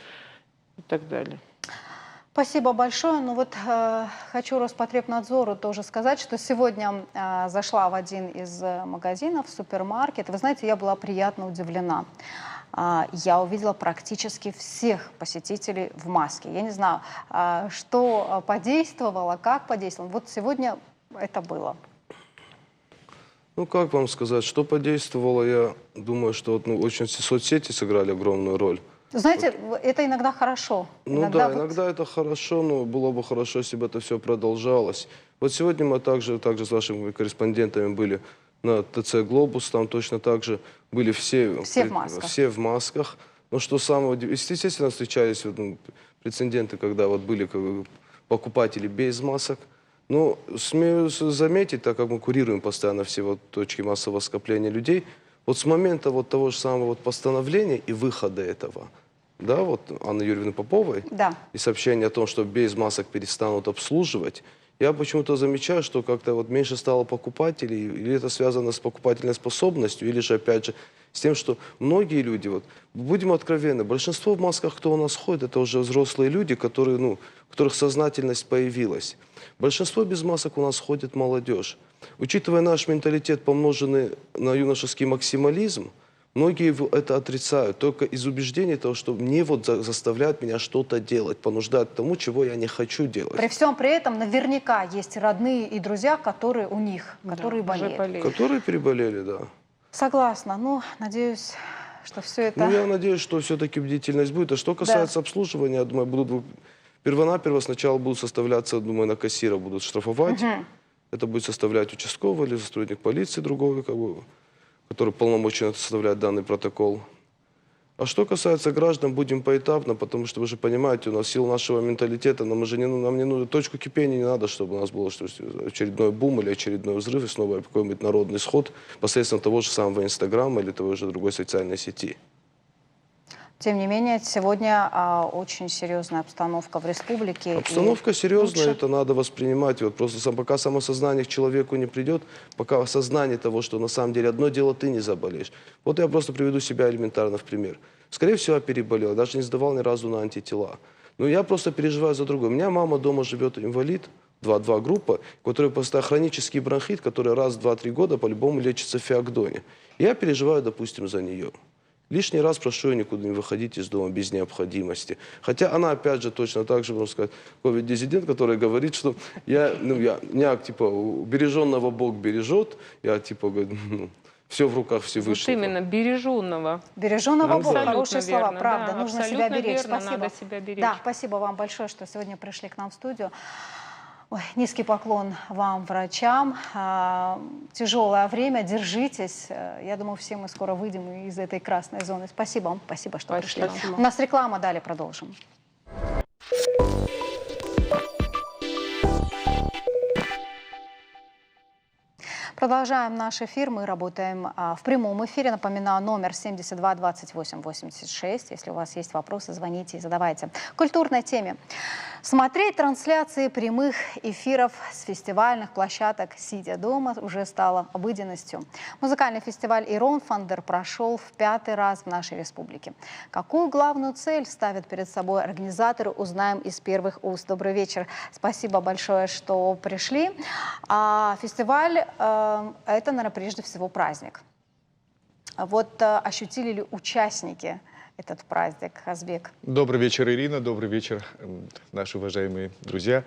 Speaker 4: и так далее.
Speaker 1: Спасибо большое. Ну вот хочу Роспотребнадзору тоже сказать, что сегодня зашла в один из магазинов, супермаркет. Вы знаете, я была приятно удивлена. Я увидела практически всех посетителей в маске. Я не знаю, что подействовало, как подействовало. Вот сегодня это было.
Speaker 2: Ну, как вам сказать, что подействовало, я думаю, что вот, очень соцсети сыграли огромную роль.
Speaker 1: Знаете, это иногда хорошо.
Speaker 2: Ну
Speaker 1: иногда
Speaker 2: да, иногда это хорошо, но было бы хорошо, если бы это все продолжалось. Вот сегодня мы также с вашими корреспондентами были на ТЦ «Глобус», там точно так же были все
Speaker 1: в масках.
Speaker 2: Все в масках. Но что самое, естественно, встречались прецеденты, когда вот были покупатели без масок. Но смею заметить, так как мы курируем постоянно все вот точки массового скопления людей, вот с момента вот того же самого вот постановления и выхода этого, да, вот Анны Юрьевны Поповой,
Speaker 1: Да.
Speaker 2: и сообщение о том, что без масок перестанут обслуживать, я почему-то замечаю, что как-то вот меньше стало покупателей, или это связано с покупательной способностью, или же, опять же, с тем, что многие люди, вот, будем откровенны, большинство в масках, кто у нас ходит, это уже взрослые люди, которые, у которых сознательность появилась. Большинство без масок у нас ходит молодежь. Учитывая наш менталитет, помноженный на юношеский максимализм, многие это отрицают только из убеждения того, что мне вот заставляют меня что-то делать, понуждают к тому, чего я не хочу делать.
Speaker 1: При всем при этом наверняка есть родные и друзья, которые у них, которые
Speaker 3: Уже
Speaker 1: болеют.
Speaker 3: болеют.
Speaker 2: Которые переболели, да.
Speaker 1: Согласна. Ну, надеюсь, что все это...
Speaker 2: Ну, я надеюсь, что все-таки бдительность будет. А что касается обслуживания, я думаю, будут первонаперво сначала будут составляться, думаю, на кассира будут штрафовать. Это будет составлять участковый или сотрудник полиции другой, который полномочен составлять данный протокол. А что касается граждан, будем поэтапно, потому что вы же понимаете, у нас в силу нашего менталитета, нам не нужно точку кипения, не надо, чтобы у нас был очередной бум или очередной взрыв, и снова какой-нибудь народный сход посредством того же самого Инстаграма или того же другой социальной сети.
Speaker 1: Тем не менее, сегодня очень серьезная обстановка в республике.
Speaker 2: Обстановка серьезная,
Speaker 1: лучше...
Speaker 2: это надо воспринимать. Вот просто пока самосознание к человеку не придет, пока осознание того, что на самом деле одно дело ты не заболеешь. Вот я просто приведу себя элементарно в пример. Скорее всего, я переболел, даже не сдавал ни разу на антитела. Но я просто переживаю за другое. У меня мама дома живет инвалид, 2 группа, у которой просто хронический бронхит, который раз в 2-3 года по-любому лечится в феокдоне. Я переживаю, допустим, за нее. Лишний раз прошу ее никуда не выходить из дома без необходимости. Хотя она, опять же, точно так же, можно сказать, ковид-диссидент, который говорит, что меня, типа, убереженного Бог бережет. Я, типа, говорю, Все в руках
Speaker 3: Вот
Speaker 2: Всевышнего.
Speaker 3: именно, береженного.
Speaker 1: Береженного
Speaker 2: Ну,
Speaker 1: Бог,
Speaker 2: да.
Speaker 1: хорошие
Speaker 3: Абсолютно
Speaker 1: слова,
Speaker 3: верно,
Speaker 1: правда,
Speaker 3: да,
Speaker 1: нужно себя
Speaker 3: абсолютно
Speaker 1: беречь.
Speaker 3: верно,
Speaker 1: Спасибо.
Speaker 3: надо себя беречь.
Speaker 1: Да, спасибо вам большое, что сегодня пришли к нам в студию. Ой, низкий поклон вам, врачам. Тяжелое время, держитесь. Я думаю, все мы скоро выйдем из этой красной зоны. Спасибо вам, спасибо, что
Speaker 3: Спасибо.
Speaker 1: пришли. У нас реклама, далее продолжим. Продолжаем наш эфир. Мы работаем в прямом эфире. Напоминаю, номер 72 28 86. Если у вас есть вопросы, звоните и задавайте. К культурной теме. Смотреть трансляции прямых эфиров с фестивальных площадок, сидя дома, уже стало обыденностью. Музыкальный фестиваль «Ирон Фандер» прошел в 5-й раз в нашей республике. Какую главную цель ставят перед собой организаторы, узнаем из первых уст. Добрый вечер. Спасибо большое, что пришли. Фестиваль это, наверное, прежде всего праздник. Вот ощутили ли участники этот праздник, Казбек?
Speaker 6: Добрый вечер, Ирина. Добрый вечер, наши уважаемые друзья.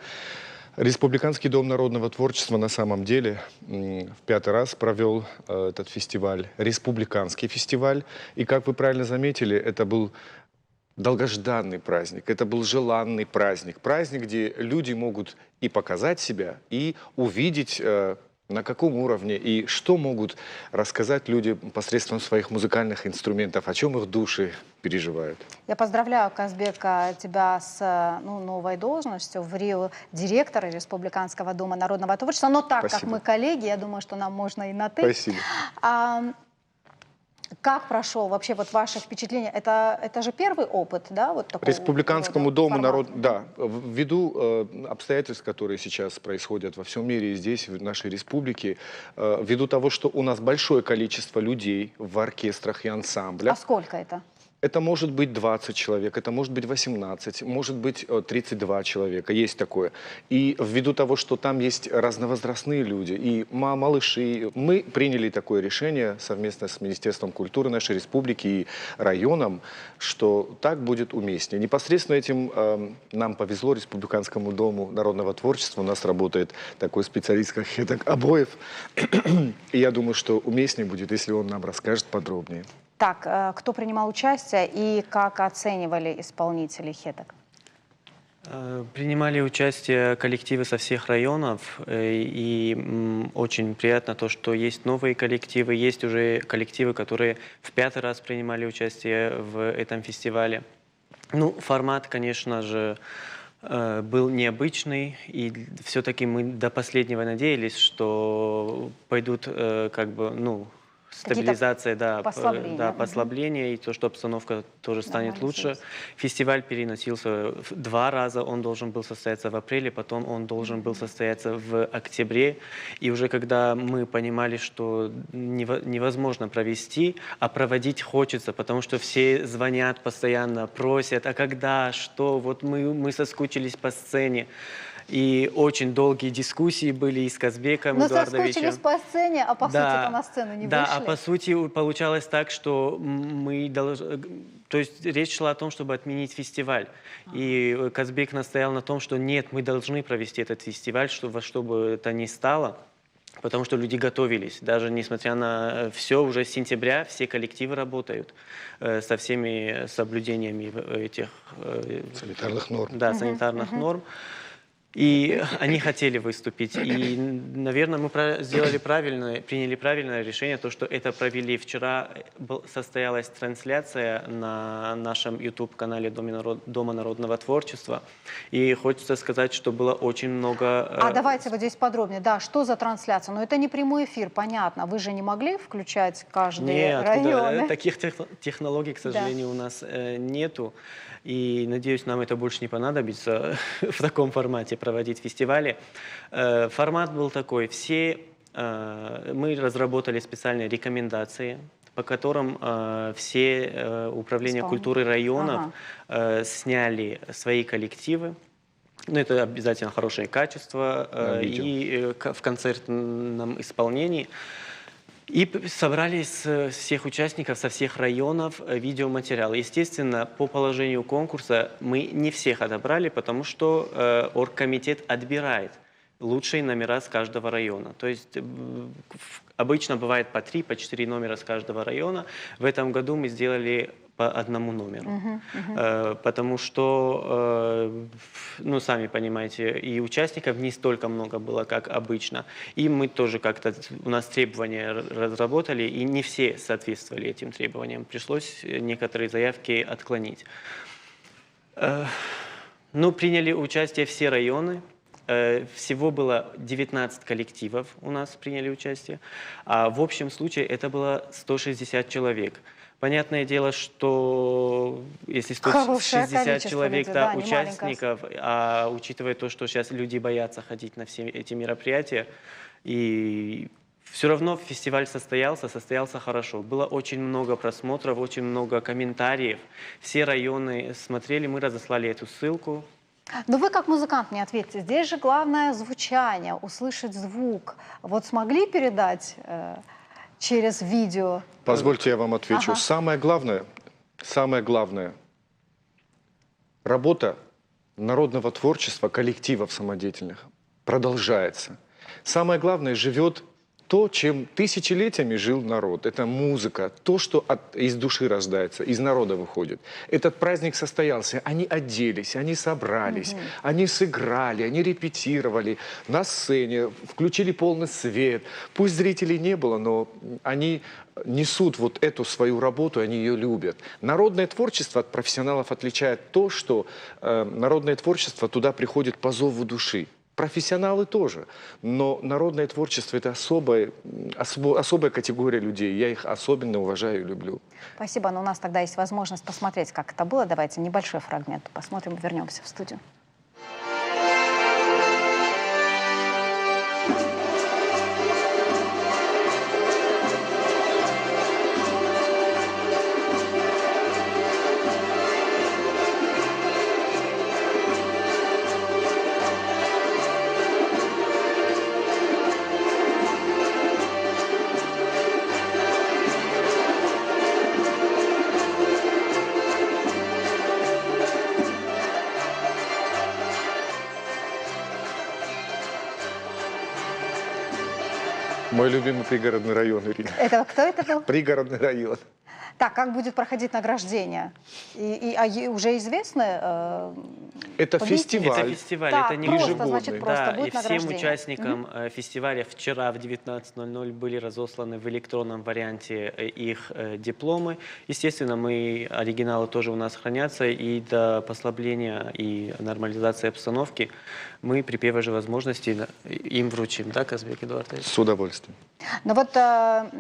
Speaker 6: Республиканский дом народного творчества на самом деле в 5-й раз провел этот фестиваль, республиканский фестиваль. И, как вы правильно заметили, это был долгожданный праздник, это был желанный праздник. Праздник, где люди могут и показать себя, и увидеть, на каком уровне и что могут рассказать люди посредством своих музыкальных инструментов, о чем их души переживают.
Speaker 1: Я поздравляю, Казбека, тебя с новой должностью в Рио, директора Республиканского дома народного творчества. Но так как
Speaker 6: Спасибо.
Speaker 1: мы коллеги, я думаю, что нам можно и на «ты».
Speaker 6: Спасибо.
Speaker 1: Как прошел вообще вот ваше впечатление? Это же первый опыт, да? Вот такого
Speaker 6: Республиканскому дому
Speaker 1: формата?
Speaker 6: да, ввиду обстоятельств, которые сейчас происходят во всем мире и здесь, в нашей республике, ввиду того, что у нас большое количество людей в оркестрах и
Speaker 1: А
Speaker 6: ансамблях,
Speaker 1: сколько это?
Speaker 6: это может быть 20 человек, это может быть 18, может быть 32 человека, есть такое. И ввиду того, что там есть разновозрастные люди и малыши, мы приняли такое решение совместно с Министерством культуры нашей республики и районом, что так будет уместнее. Непосредственно этим нам повезло, Республиканскому дому народного творчества. У нас работает такой специалист, как Хетак Абоев. И я думаю, что уместнее будет, если он нам расскажет подробнее.
Speaker 1: Так, кто принимал участие и как оценивали исполнителей Хетак?
Speaker 7: Принимали участие коллективы со всех районов, и очень приятно то, что есть новые коллективы, есть уже коллективы, которые в 5-й раз принимали участие в этом фестивале. Ну, формат, конечно же, был необычный, и все-таки мы до последнего надеялись, что пойдут стабилизация, послабление, и то, что обстановка тоже станет лучше. Фестиваль переносился 2 раза, он должен был состояться в апреле, потом он должен был состояться в октябре. И уже когда мы понимали, что невозможно провести, а проводить хочется, потому что все звонят постоянно, просят, а когда, что, вот мы соскучились по сцене. И очень долгие дискуссии были и с Казбеком Эдуардовичем.
Speaker 1: Соскучились по сцене, а по сути-то на сцену не вышли.
Speaker 7: Да, а по сути получалось так, что то есть речь шла о том, чтобы отменить фестиваль. И Казбек настоял на том, что нет, мы должны провести этот фестиваль, во что бы это ни стало. Потому что люди готовились. Даже несмотря на все, уже с сентября все коллективы работают со всеми соблюдениями этих
Speaker 6: санитарных норм.
Speaker 7: Да, санитарных норм. И они хотели выступить. И, наверное, мы приняли правильное решение, то, что это провели. Вчера состоялась трансляция на нашем YouTube-канале Дома народного творчества. И хочется сказать, что было очень много...
Speaker 1: давайте вот здесь подробнее. Да, что за трансляция? Но это не прямой эфир, понятно. Вы же не могли включать каждый район?
Speaker 7: Нет, таких технологий, к сожалению, у нас нету. И, надеюсь, нам это больше не понадобится в таком формате проводить фестивали. Формат был такой. Мы разработали специальные рекомендации, по которым все управления культуры районов сняли свои коллективы. Ну, это обязательно хорошее качество и в концертном исполнении. И собрали с всех участников, со всех районов видеоматериал. Естественно, по положению конкурса мы не всех отобрали, потому что оргкомитет отбирает лучшие номера с каждого района. То есть обычно бывает по 3, по 4 номера с каждого района. В этом году мы сделали по одному номеру. Потому что, ну, сами понимаете, и участников не столько много было, как обычно. И мы тоже как-то, у нас требования разработали, и не все соответствовали этим требованиям. Пришлось некоторые заявки отклонить. Ну, приняли участие все районы. Всего было 19 коллективов у нас приняли участие. А в общем случае это было 160 человек. Понятное дело, что если 160 человек,
Speaker 1: людей,
Speaker 7: да,
Speaker 1: не
Speaker 7: участников, а учитывая то, что сейчас люди боятся ходить на все эти мероприятия, и все равно фестиваль состоялся хорошо. Было очень много просмотров, очень много комментариев. Все районы смотрели, мы разослали эту ссылку.
Speaker 1: Но вы как музыкант мне ответьте, здесь же главное звучание, услышать звук. Вот смогли передать через видео?
Speaker 6: Позвольте, я вам отвечу.
Speaker 1: Ага.
Speaker 6: Самое главное, работа народного творчества, коллективов самодеятельных продолжается. Самое главное, живет то, чем тысячелетиями жил народ. Это музыка, то, что из души рождается, из народа выходит. Этот праздник состоялся, они оделись, они собрались, они сыграли, они репетировали на сцене, включили полный свет. Пусть зрителей не было, но они несут вот эту свою работу, они ее любят. Народное творчество от профессионалов отличает то, что народное творчество туда приходит по зову души. Профессионалы тоже, но народное творчество – это особая категория людей. Я их особенно уважаю и люблю.
Speaker 1: Спасибо, но у нас тогда есть возможность посмотреть, как это было. Давайте небольшой фрагмент посмотрим, вернемся в студию.
Speaker 6: Мой любимый пригородный район, Ирина.
Speaker 1: Это кто это был?
Speaker 6: Пригородный район.
Speaker 1: Так, как будет проходить награждение? Уже известно?
Speaker 6: Это
Speaker 1: победители?
Speaker 6: фестиваль.
Speaker 7: Это фестиваль,
Speaker 1: Так,
Speaker 7: это не
Speaker 1: просто,
Speaker 6: ежегодный.
Speaker 1: значит, просто
Speaker 7: Да,
Speaker 1: будет
Speaker 7: и всем
Speaker 1: награждение.
Speaker 7: участникам фестиваля вчера в 19:00 были разосланы в электронном варианте их дипломы. Естественно, оригиналы тоже у нас хранятся, и до послабления и нормализации обстановки мы при первой же возможности им вручим. Да, Казбек Эдуардович?
Speaker 6: С удовольствием.
Speaker 1: Но вот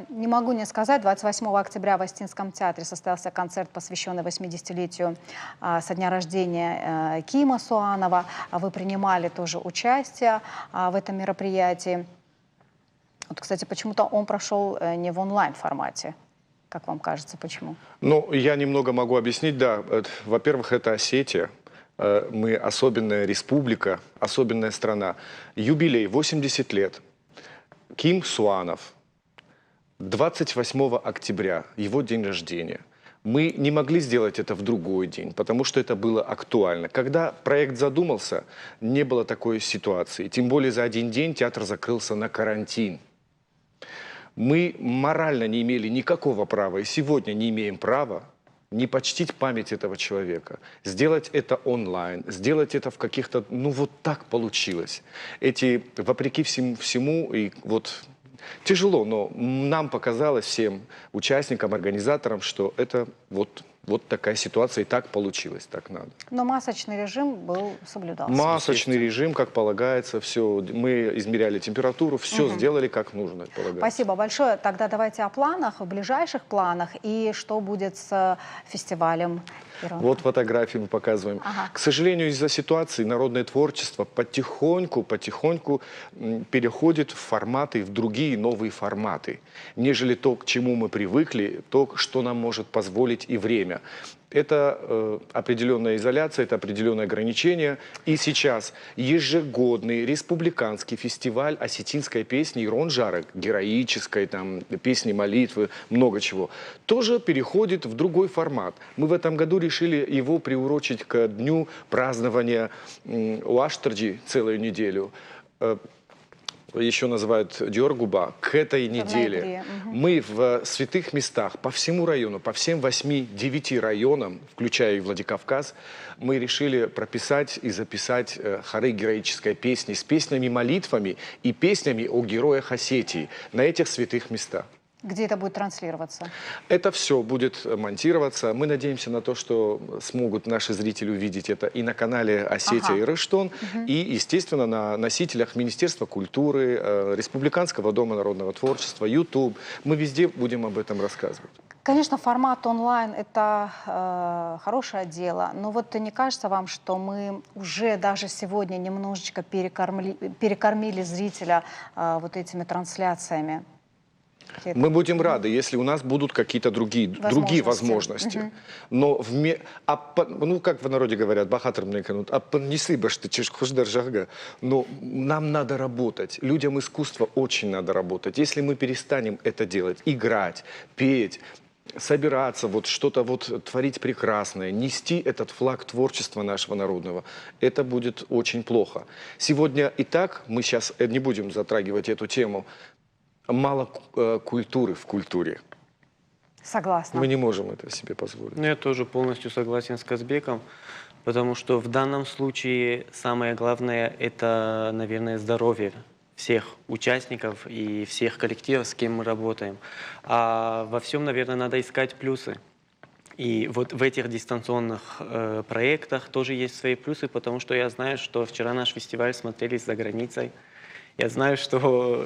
Speaker 1: не могу не сказать, 28 октября в Остинском театре состоялся концерт, посвященный 80-летию со дня рождения Кима Суанова. Вы принимали тоже участие в этом мероприятии. Вот, кстати, почему-то он прошел не в онлайн-формате. Как вам кажется, почему?
Speaker 6: Ну, я немного могу объяснить, да. Во-первых, это Осетия. Мы особенная республика, особенная страна. Юбилей 80 лет. Ким Суанов. 28 октября, его день рождения. Мы не могли сделать это в другой день, потому что это было актуально. Когда проект задумался, не было такой ситуации. Тем более за один день театр закрылся на карантин. Мы морально не имели никакого права, и сегодня не имеем права не почтить память этого человека, сделать это онлайн, сделать это в каких-то, ну вот так получилось. Вопреки всему, и вот тяжело, но нам показалось, всем участникам, организаторам, что это вот такая ситуация, и так получилось, так надо.
Speaker 1: Но масочный режим соблюдался.
Speaker 6: Масочный режим, как полагается, все. Мы измеряли температуру, все сделали как нужно, полагается.
Speaker 1: Спасибо большое. Тогда давайте о планах, о ближайших планах и что будет с фестивалем.
Speaker 6: Вот фотографии мы показываем.
Speaker 1: Ага.
Speaker 6: К сожалению, из-за ситуации народное творчество потихоньку переходит в другие новые форматы, нежели то, к чему мы привыкли, то, что нам может позволить и время. Это определенная изоляция, это определенное ограничение. И сейчас ежегодный республиканский фестиваль осетинской песни «Ирон Жарек», героической, там, песни, молитвы, много чего, тоже переходит в другой формат. Мы в этом году решили его приурочить к дню празднования Уаштарджи целую неделю. еще называют Дьоргуба, к этой неделе
Speaker 1: ноябре,
Speaker 6: мы в святых местах по всему району, по всем 8-9 районам, включая и Владикавказ, мы решили прописать и записать хоры героической песни с песнями-молитвами и песнями о героях Осетии на этих святых местах.
Speaker 1: Где это будет транслироваться?
Speaker 6: Это все будет монтироваться. Мы надеемся на то, что смогут наши зрители увидеть это и на канале «Осетия и Рыштон», и, естественно, на носителях Министерства культуры, Республиканского дома народного творчества, YouTube. Мы везде будем об этом рассказывать.
Speaker 1: Конечно, формат онлайн – это хорошее дело, но вот не кажется вам, что мы уже даже сегодня немножечко перекормили зрителя вот этими трансляциями?
Speaker 6: Мы будем рады, если у нас будут какие-то другие возможности. Но, ну, как в народе говорят, но нам надо работать. Людям искусства очень надо работать. Если мы перестанем это делать, играть, петь, собираться, вот что-то вот творить прекрасное, нести этот флаг творчества нашего народного, это будет очень плохо. Сегодня и так, мы сейчас не будем затрагивать эту тему, мало культуры в культуре.
Speaker 1: Согласна.
Speaker 6: Мы не можем это себе позволить.
Speaker 7: Ну, я тоже полностью согласен с Казбеком, потому что в данном случае самое главное – это, наверное, здоровье всех участников и всех коллективов, с кем мы работаем. А во всем, наверное, надо искать плюсы. И вот в этих дистанционных проектах тоже есть свои плюсы, потому что я знаю, что вчера наш фестиваль смотрели за границей. Я знаю, что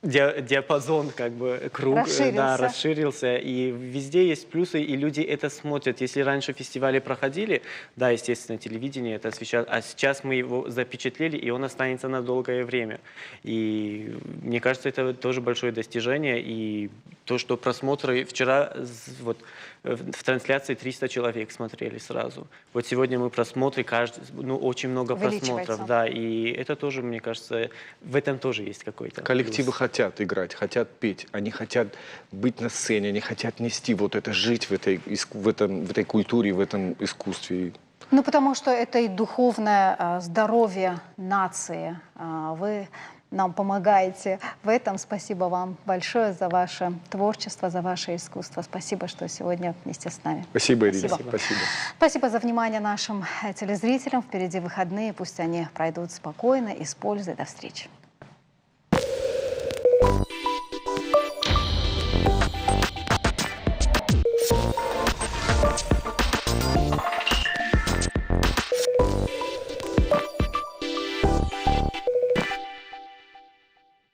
Speaker 7: диапазон, как бы, круг расширился. И везде есть плюсы, и люди это смотрят. Если раньше фестивали проходили, да, естественно, телевидение это освещало, а сейчас мы его запечатлели, и он останется на долгое время. И мне кажется, это тоже большое достижение. И то, что просмотры вчера, вот, в трансляции 300 человек смотрели сразу. Вот сегодня мы просмотры, очень много просмотров. Да, и это тоже, мне кажется, в этом тоже есть какой-то
Speaker 6: Коллективы
Speaker 7: плюс.
Speaker 6: хотят играть, хотят петь, они хотят быть на сцене, они хотят нести вот это, жить в этой культуре, в этом искусстве.
Speaker 1: Ну, потому что это и духовное здоровье нации. Вы нам помогаете в этом. Спасибо вам большое за ваше творчество, за ваше искусство. Спасибо, что сегодня вместе с нами.
Speaker 6: Спасибо, Ирина.
Speaker 1: Спасибо. Спасибо за внимание нашим телезрителям. Впереди выходные. Пусть они пройдут спокойно и с пользой. До встречи.